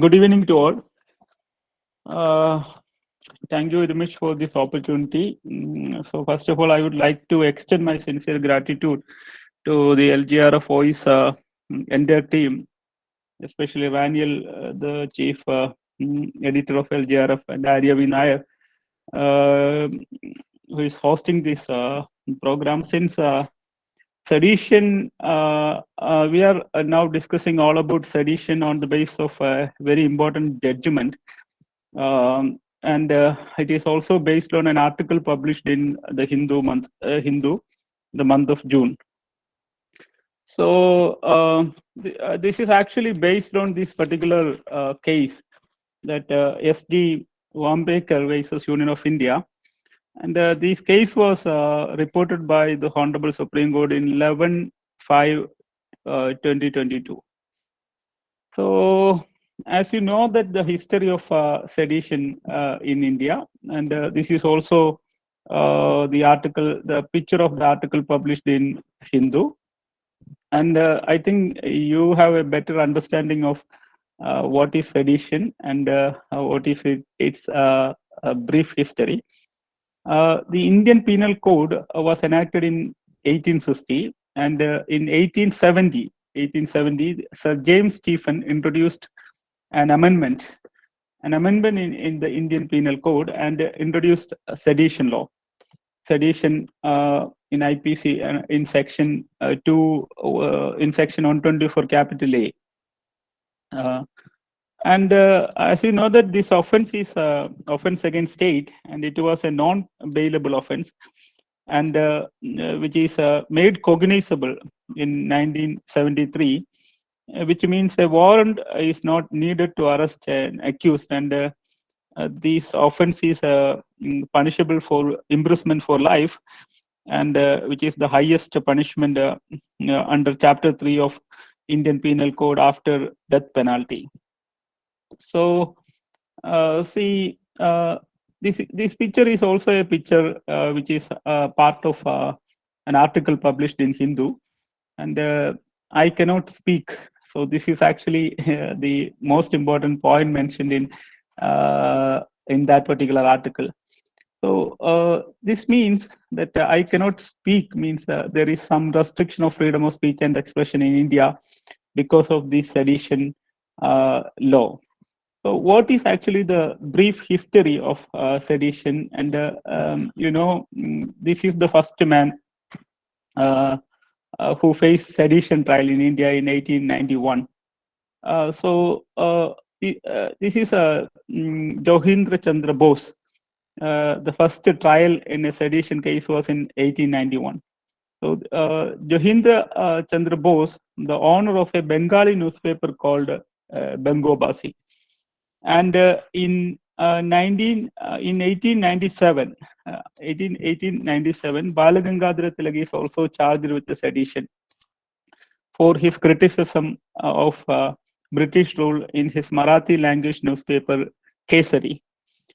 Good evening to all. Uh, Thank you very much for this opportunity. So first of all, I would like to extend my sincere gratitude to the LGRF Voice entire team, especially Vaniel, the chief editor of LGRF, and Arya Vinayak, uh, who is hosting this program. Since sedition, we are now discussing all about sedition on the basis of a very important judgment. And it is also based on an article published in the Hindu, the month of June. So this is actually based on this particular case that S.G. Wambekar versus Union of India. And this case was reported by the Honorable Supreme Court in 11/5/2022. So, as you know, that the history of sedition in India, and this is also the picture of the article published in Hindu. And I think you have a better understanding of what is sedition and what is its brief history. The Indian Penal Code was enacted in 1860, and in 1870, Sir James Stephen introduced an amendment in the Indian Penal Code and introduced a sedition law. Sedition in IPC in section 124 capital A. And as you know that this offense is offense against state, and it was a non-bailable offense, and which is made cognizable in 1973, which means a warrant is not needed to arrest an accused, and this offense is punishable for imprisonment for life, and which is the highest punishment under Chapter 3 of Indian Penal Code after death penalty. So, see, this picture is also a picture which is part of an article published in Hindu, and I cannot speak. So this is actually the most important point mentioned in that particular article. So this means that I cannot speak means there is some restriction of freedom of speech and expression in India because of this sedition law. So what is actually the brief history of sedition? And this is the first man who faced sedition trial in India in 1891. This is Johindra Chandra Bose. The first trial in a sedition case was in 1891. So Johindra Chandra Bose, the owner of a Bengali newspaper called Bengobasi. And in 1897, Balagangadhara Tilak is also charged with the sedition for his criticism of British rule in his Marathi language newspaper Kesari.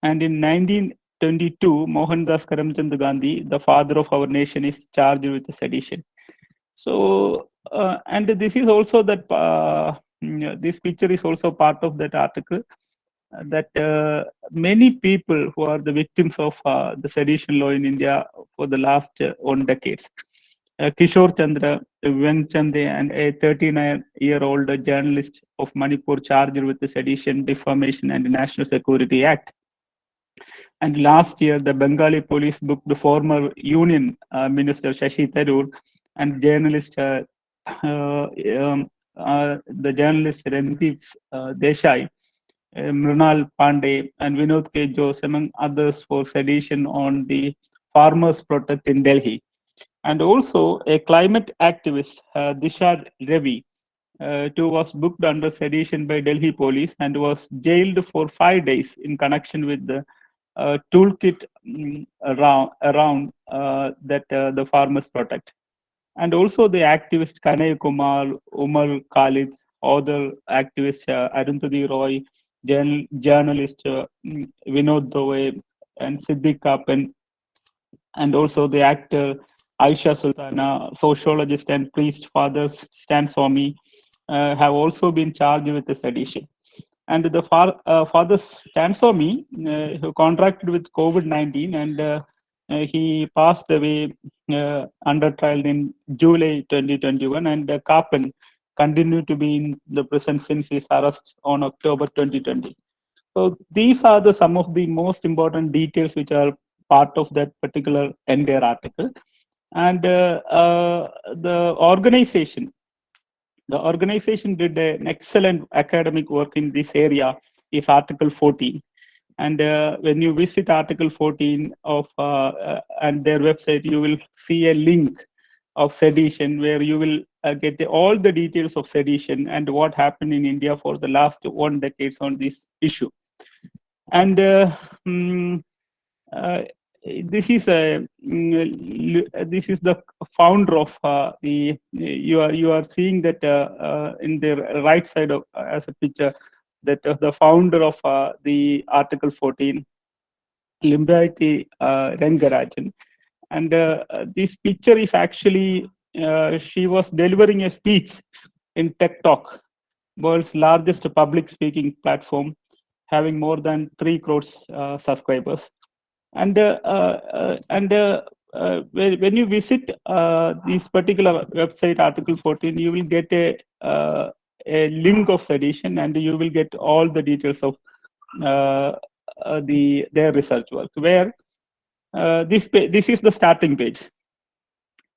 And in 1922, Mohandas Karamchand Gandhi, the father of our nation, is charged with the sedition. So, and this is also that this picture is also part of that article. That many people who are the victims of the sedition law in India for the last 1 decade. Kishore Chandra, Venchande, and a 39-year-old journalist of Manipur charged with the Sedition, Defamation, and National Security Act. And last year, the Bengali police booked the former Union Minister Shashi Tharoor and journalist, the journalist Randeep Desai, Mrunal Pandey, and Vinod K. Jose, among others, for sedition on the Farmers' Protest in Delhi. And also a climate activist, Dishar Ravi, who was booked under sedition by Delhi police and was jailed for 5 days in connection with the toolkit around that the Farmers' Protest. And also the activist Kanay Kumar, Umar Khalid, other activist Arundhati Roy, journalist Vinod Dove, and Siddiq Kapan, and also the actor Aisha Sultana, sociologist and priest Father Stan Swami, have also been charged with the sedition. And the father Stansomi, who contracted with COVID-19, and he passed away under trial in July 2021, and Kapan continued to be in the prison since his arrest on October 2020. So these are some of the most important details which are part of that particular entire article. And the organization did an excellent academic work in this area, is Article 14. And when you visit Article 14 of and their website, you will see a link of sedition, where you will get all the details of sedition and what happened in India for the last 1 decade on this issue. And this is the founder of the. You are seeing that in the right side of as a picture, that the founder of the Article 14, Limbayati Rangarajan. And this picture is actually she was delivering a speech in Tech Talk, world's largest public speaking platform, having more than 3 crores subscribers. And when you visit this particular website, Article 14, you will get a link of sedition, and you will get all the details of their research work. Where this is the starting page.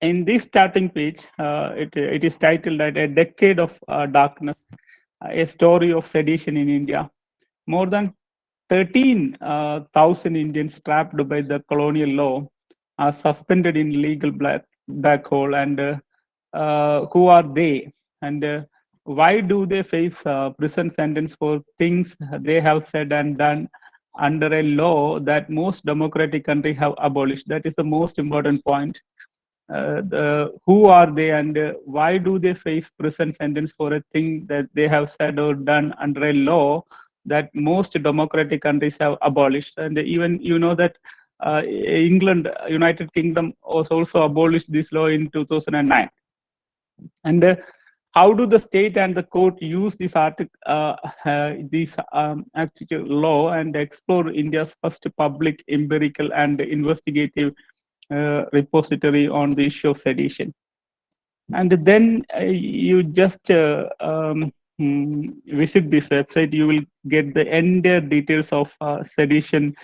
In this starting page, it is titled "A Decade of Darkness: A Story of Sedition in India." More than 13,000 Indians trapped by the colonial law are suspended in legal black hole. And who are they? And why do they face prison sentence for things they have said and done under a law that most democratic countries have abolished? That is the most important point. Who are they, and why do they face prison sentence for a thing that they have said or done under a law that most democratic countries have abolished? And even that England, United Kingdom, was also abolished this law in 2009. And how do the state and the court use this actual law and explore India's first public, empirical, and investigative repository on the issue of sedition? And then you just visit this website, you will get the entire details of sedition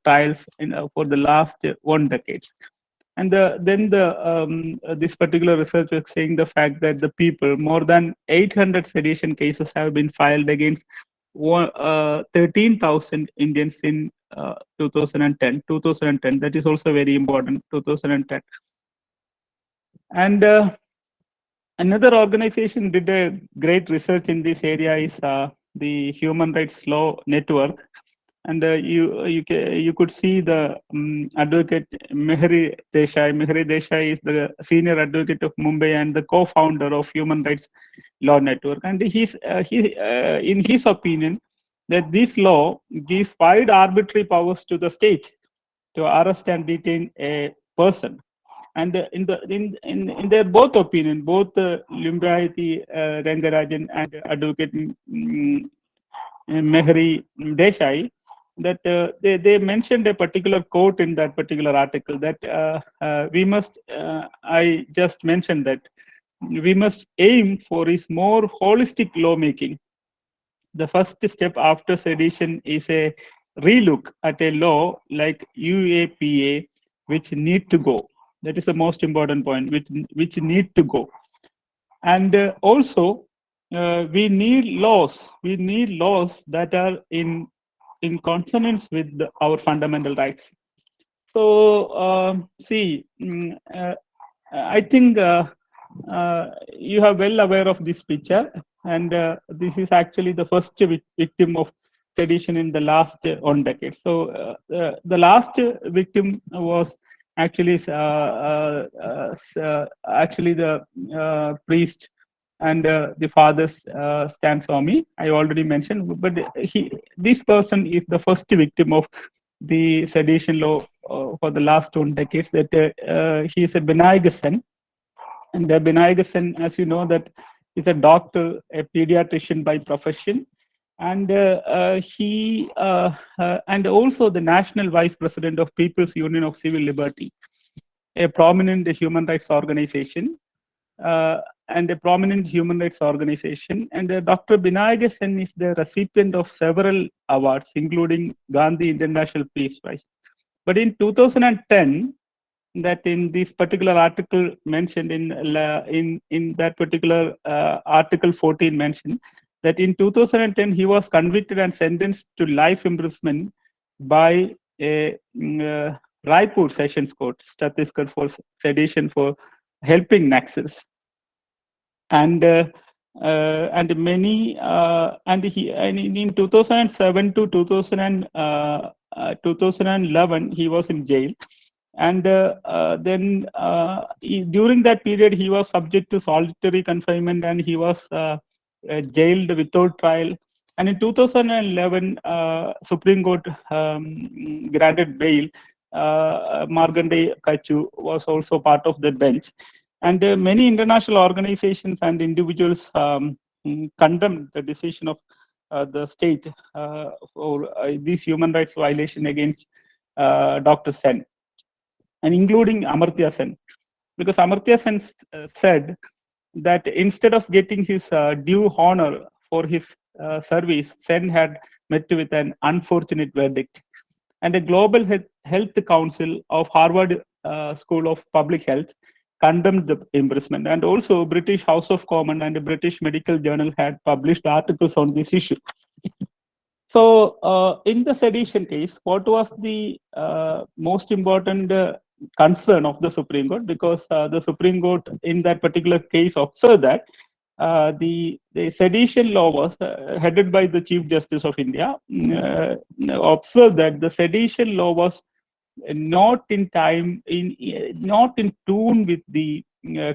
trials for the last 1 decade. And then this particular research is saying the fact that the people, more than 800 sedition cases have been filed against 13,000 Indians in 2010. That is also very important, 2010. And another organization did a great research in this area, is the Human Rights Law Network. And you could see the advocate Mehri Desai. Mehri Desai is the senior advocate of Mumbai and the co-founder of Human Rights Law Network. And in his opinion, that this law gives wide arbitrary powers to the state to arrest and detain a person. And in their both opinion, both Limbayati Rangarajan and advocate Mehri Desai, that they mentioned a particular quote in that particular article, that we must, I just mentioned that we must aim for is more holistic lawmaking. The first step after sedition is a relook at a law like UAPA, which need to go. That is the most important point, which need to go. And also, we need laws. We need laws that are in consonance with our fundamental rights. So, see, I think you are well aware of this picture, and this is actually the first victim of sedition in the last 1 decade. So, the last victim was actually the priest and the father Stansomi, I already mentioned, but this person is the first victim of the sedition law for the last 1 decade. That he is a Binayak Sen, and the Binayak Sen, as you know, that He's a doctor, a pediatrician by profession, and and also the national vice president of People's Union of Civil Liberty, a prominent human rights organization, uh, and a prominent human rights organization. And Dr. Binayaga Sen is the recipient of several awards, including Gandhi International Peace Prize. But in 2010, that in this particular article mentioned in that particular article 14 mentioned that in 2010 he was convicted and sentenced to life imprisonment by a Raipur Sessions Court, Chhattisgarh, for sedition for helping Naxals. And many and in 2007 to 2011 he was in jail, and then during that period he was subject to solitary confinement, and he was jailed without trial. And in 2011 Supreme Court granted bail. Margande Kachu was also part of the bench. And many international organizations and individuals condemned the decision of the state for this human rights violation against Dr. Sen, and including Amartya Sen, because Amartya Sen said that instead of getting his due honor for his service, Sen had met with an unfortunate verdict. And the Global Health Council of Harvard School of Public Health condemned the imprisonment, and also British House of Commons and the British Medical Journal had published articles on this issue. So in the sedition case, what was the most important concern of the Supreme Court? Because the Supreme Court in that particular case observed that the sedition law was headed by the Chief Justice of India, observed that the sedition law was not in tune with the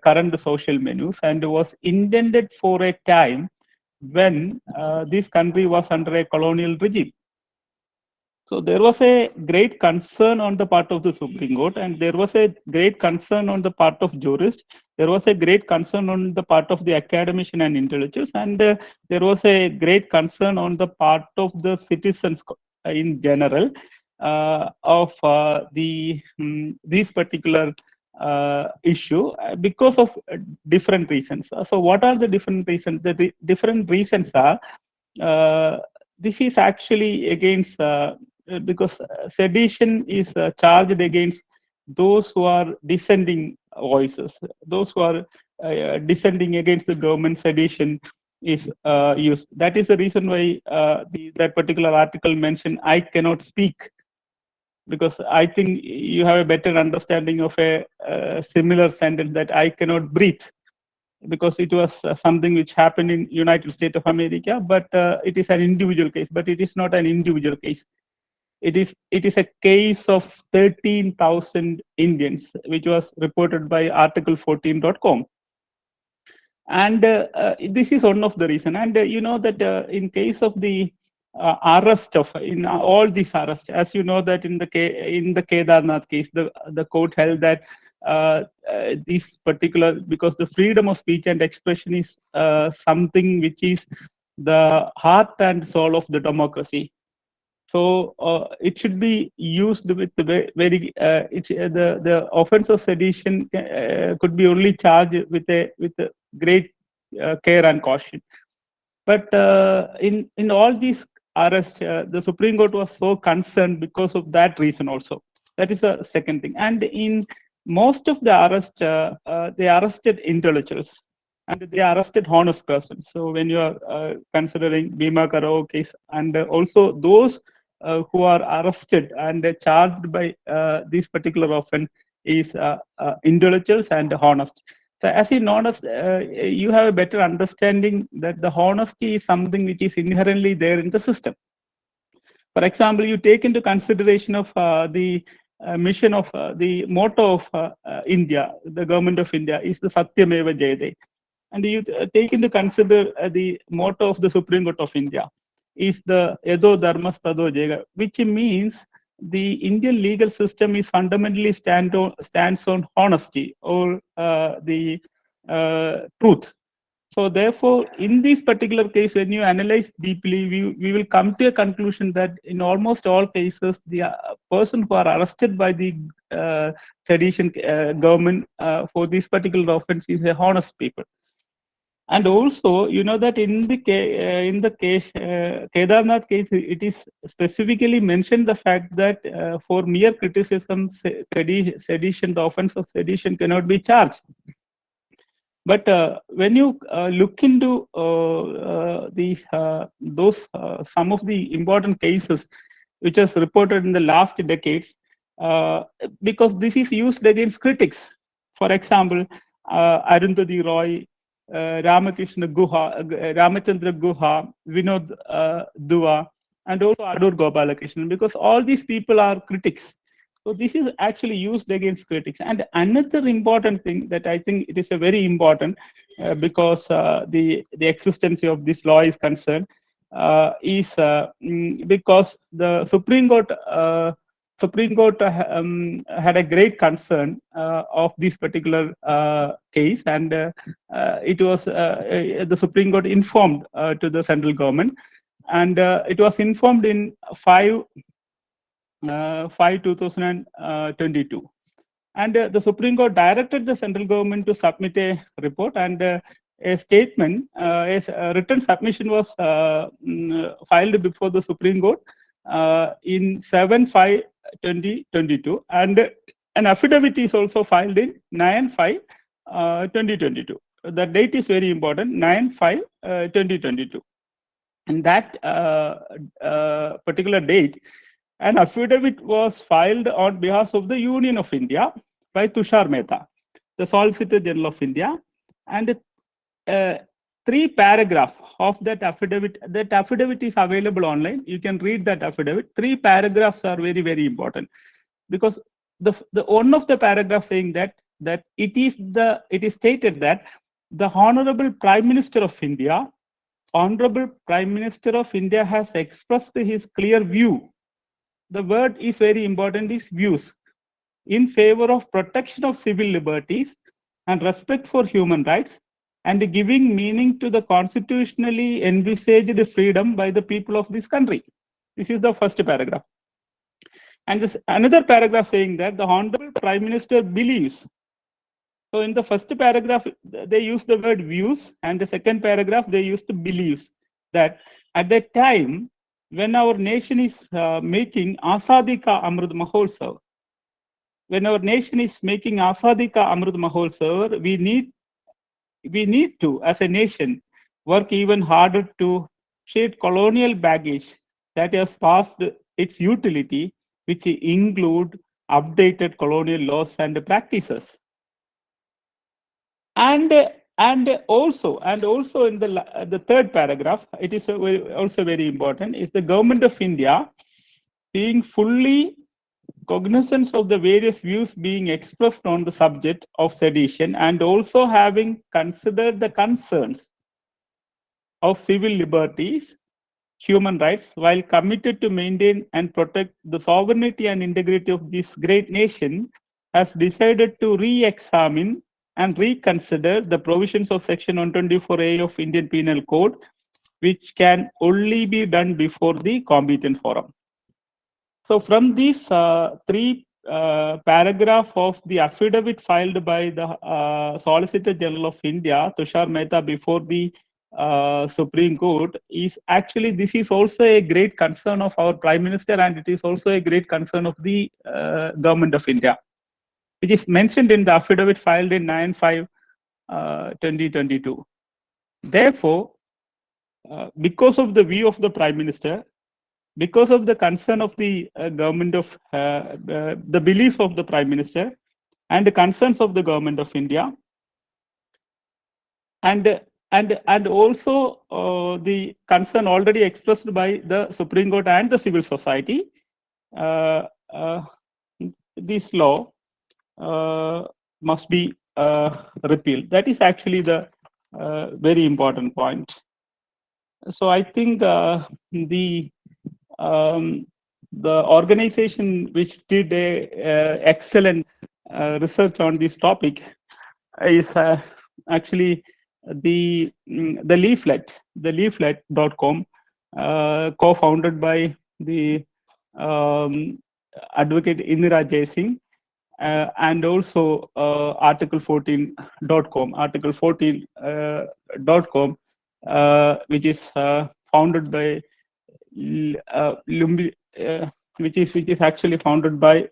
current social menus, and was intended for a time when this country was under a colonial regime. So there was a great concern on the part of the Supreme Court, and there was a great concern on the part of jurists. There was a great concern on the part of the academician and intellectuals, and there was a great concern on the part of the citizens in general of these particular issue because of different reasons. So what are the different reasons? The different reasons are this is actually against because sedition is charged against those who are dissenting voices, those who are dissenting against the government. Sedition is used. That is the reason why that particular article mentioned, "I cannot speak," because I think you have a better understanding of a similar sentence, that "I cannot breathe," because it was something which happened in United States of America, but it is an individual case. But it is not an individual case. It is a case of 13,000 Indians, which was reported by article14.com. And this is one of the reason. And you know that in case of the arrest of, in all these arrests, as you know that in the Kedarnath case, the court held that this particular, because the freedom of speech and expression is something which is the heart and soul of the democracy. So it should be used with the very the offense of sedition could be only charged with a great care and caution. But in all these arrests, the Supreme Court was so concerned because of that reason also. That is the second thing. And in most of the arrests, they arrested intellectuals, and they arrested honest persons. So when you are considering Bhima Karao case, and also those who are arrested and charged by this particular offense is intellectuals and honest. So as in honest, you have a better understanding that the honesty is something which is inherently there in the system. For example, you take into consideration of the mission of the motto of India, the government of India, is the Satyameva Jayate. And you take into consider the motto of the Supreme Court of India is the Edo Dharmas Tado Jega, which means the Indian legal system is fundamentally stands on honesty or the truth. So therefore, in this particular case, when you analyze deeply, we will come to a conclusion that in almost all cases, the person who are arrested by the sedition government for this particular offense is a honest people. And also, you know that in the case Kedarnath case, it is specifically mentioned the fact that for mere criticism, sedition, the offense of sedition cannot be charged. But when you look into some of the important cases which is reported in the last decades, because this is used against critics. For example, Arundhati Roy, Ramachandra Guha, Vinod Dua, and also Adur Gopalakrishnan, because all these people are critics. So this is actually used against critics. And another important thing that I think it is a very important because the existence of this law is concerned is because the Supreme Court had a great concern of this particular case, and it was the Supreme Court informed to the central government, and it was informed in 5/2022, and the Supreme Court directed the central government to submit a report, and a statement, a written submission was filed before the Supreme Court in 7/5/2022, and an affidavit is also filed in 9/5/2022. The date is very important, 9/5/2022. And that particular date, an affidavit was filed on behalf of the Union of India by Tushar Mehta, the Solicitor General of India, and 3 paragraphs of that affidavit. That affidavit is available online. You can read that affidavit. 3 paragraphs are very, very important, because the one of the paragraphs saying that it is stated that the Honorable Prime Minister of India, Honorable Prime Minister of India has expressed his clear view. The word is very important, is views, in favor of protection of civil liberties and respect for human rights, and giving meaning to the constitutionally envisaged freedom by the people of this country. This is the first paragraph. And this another paragraph saying that the Honorable Prime Minister believes. So in the first paragraph, they use the word views, and the second paragraph, they used believes, that at that time, when our nation is making Azadi Ka Amrit Mahotsav, we need to, as a nation, work even harder to shed colonial baggage that has passed its utility, which include updated colonial laws and practices. And also in the third paragraph, it is also very important, is the Government of India being fully cognizant of the various views being expressed on the subject of sedition, and also having considered the concerns of civil liberties, human rights, while committed to maintain and protect the sovereignty and integrity of this great nation, has decided to re-examine and reconsider the provisions of Section 124A of Indian Penal Code, which can only be done before the competent forum. So from these 3 paragraphs of the affidavit filed by the Solicitor General of India, Tushar Mehta, before the Supreme Court, is actually, this is also a great concern of our Prime Minister, and it is also a great concern of the Government of India, which is mentioned in the affidavit filed in 9/5/2022. Therefore, because of the view of the Prime Minister, because of the concern of the government of the belief of the Prime Minister, and the concerns of the Government of India, and also the concern already expressed by the Supreme Court and the civil society, this law must be repealed. That is actually the very important point. So I think the organization which did a excellent research on this topic is actually the leaflet.com, co-founded by the advocate Indira Jaising, and also article14.com, article14.com, which is founded by Lumbi, which is actually founded by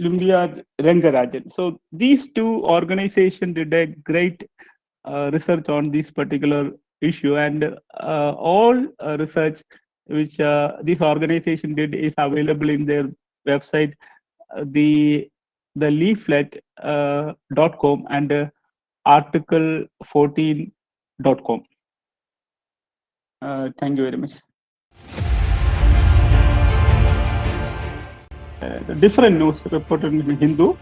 Lumbia Rangarajan. So these two organizations did a great research on this particular issue, and all research which this organization did is available in their website, the leaflet.com and article14.com. Thank you very much. Different news reported in Hindu,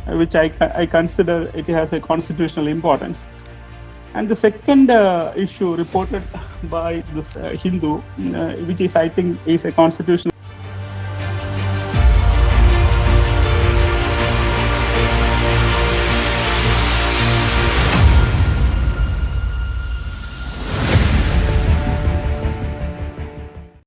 which I consider it has a constitutional importance. And the second issue reported by this Hindu, which is I think is a constitutional